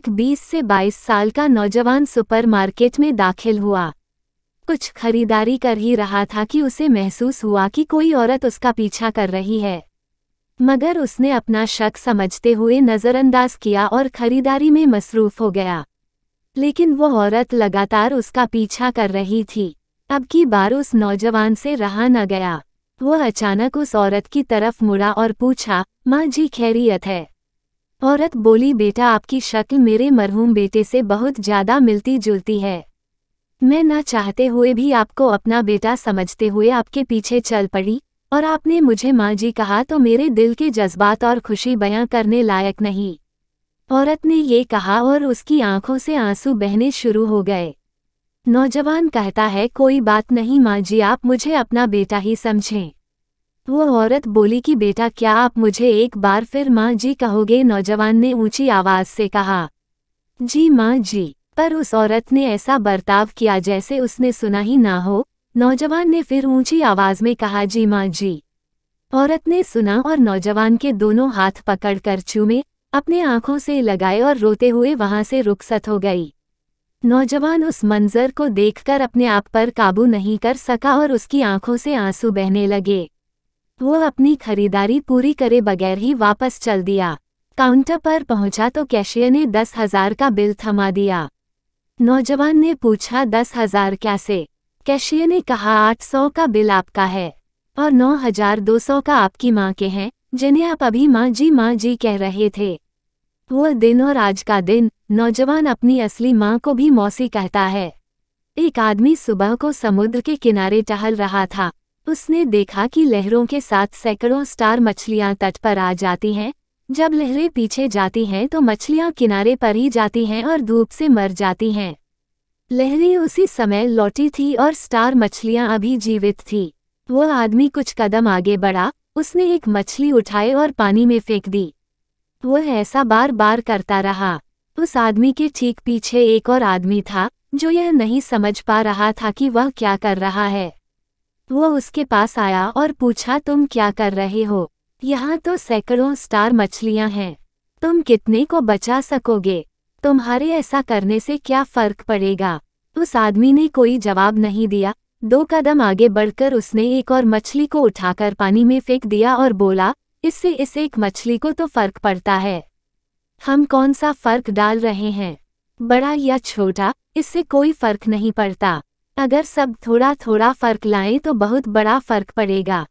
एक 20 से 22 साल का नौजवान सुपरमार्केट में दाखिल हुआ। कुछ खरीदारी कर ही रहा था कि उसे महसूस हुआ कि कोई औरत उसका पीछा कर रही है, मगर उसने अपना शक समझते हुए नज़रअंदाज किया और खरीदारी में मसरूफ़ हो गया। लेकिन वो औरत लगातार उसका पीछा कर रही थी। अब की बार उस नौजवान से रहा न गया। वह अचानक उस औरत की तरफ मुड़ा और पूछा, माँ जी खैरियत है? औरत बोली, बेटा आपकी शक्ल मेरे मरहूम बेटे से बहुत ज़्यादा मिलती जुलती है। मैं ना चाहते हुए भी आपको अपना बेटा समझते हुए आपके पीछे चल पड़ी, और आपने मुझे माँ जी कहा तो मेरे दिल के जज्बात और खुशी बयां करने लायक नहीं। औरत ने ये कहा और उसकी आंखों से आंसू बहने शुरू हो गए। नौजवान कहता है, कोई बात नहीं माँ जी, आप मुझे अपना बेटा ही समझें। वो औरत बोली कि बेटा क्या आप मुझे एक बार फिर माँ जी कहोगे? नौजवान ने ऊंची आवाज से कहा, जी माँ जी। पर उस औरत ने ऐसा बर्ताव किया जैसे उसने सुना ही ना हो। नौजवान ने फिर ऊंची आवाज में कहा, जी माँ जी। औरत ने सुना और नौजवान के दोनों हाथ पकड़कर चूमे, अपने आंखों से लगाए और रोते हुए वहां से रुखसत हो गई। नौजवान उस मंजर को देखकर अपने आप पर काबू नहीं कर सका और उसकी आंखों से आंसू बहने लगे। वो अपनी खरीदारी पूरी करे बगैर ही वापस चल दिया। काउंटर पर पहुंचा तो कैशियर ने 10,000 का बिल थमा दिया। नौजवान ने पूछा, 10,000 कैसे? कैशियर ने कहा, 800 का बिल आपका है और 9,200 का आपकी माँ के हैं, जिन्हें आप अभी माँ जी कह रहे थे। वो दिन और आज का दिन। नौजवान अपनी असली माँ को भी मौसी कहता है। एक आदमी सुबह को समुद्र के किनारे टहल रहा था। उसने देखा कि लहरों के साथ सैकड़ों स्टार मछलियाँ तट पर आ जाती हैं। जब लहरें पीछे जाती हैं तो मछलियाँ किनारे पर ही जाती हैं और धूप से मर जाती हैं। लहरें उसी समय लौटी थी और स्टार मछलियाँ अभी जीवित थी। वह आदमी कुछ कदम आगे बढ़ा, उसने एक मछली उठाई और पानी में फेंक दी। वह ऐसा बार बार करता रहा। उस आदमी के ठीक पीछे एक और आदमी था, जो यह नहीं समझ पा रहा था कि वह क्या कर रहा है। वह उसके पास आया और पूछा, तुम क्या कर रहे हो? यहाँ तो सैकड़ों स्टार मछलियाँ हैं, तुम कितने को बचा सकोगे? तुम्हारे ऐसा करने से क्या फर्क पड़ेगा? उस आदमी ने कोई जवाब नहीं दिया। 2 कदम आगे बढ़कर उसने एक और मछली को उठाकर पानी में फेंक दिया और बोला, इससे इस एक मछली को तो फर्क पड़ता है। हम कौन सा फर्क डाल रहे हैं, बड़ा या छोटा, इससे कोई फर्क नहीं पड़ता। अगर सब थोड़ा थोड़ा फर्क लाएं तो बहुत बड़ा फर्क पड़ेगा।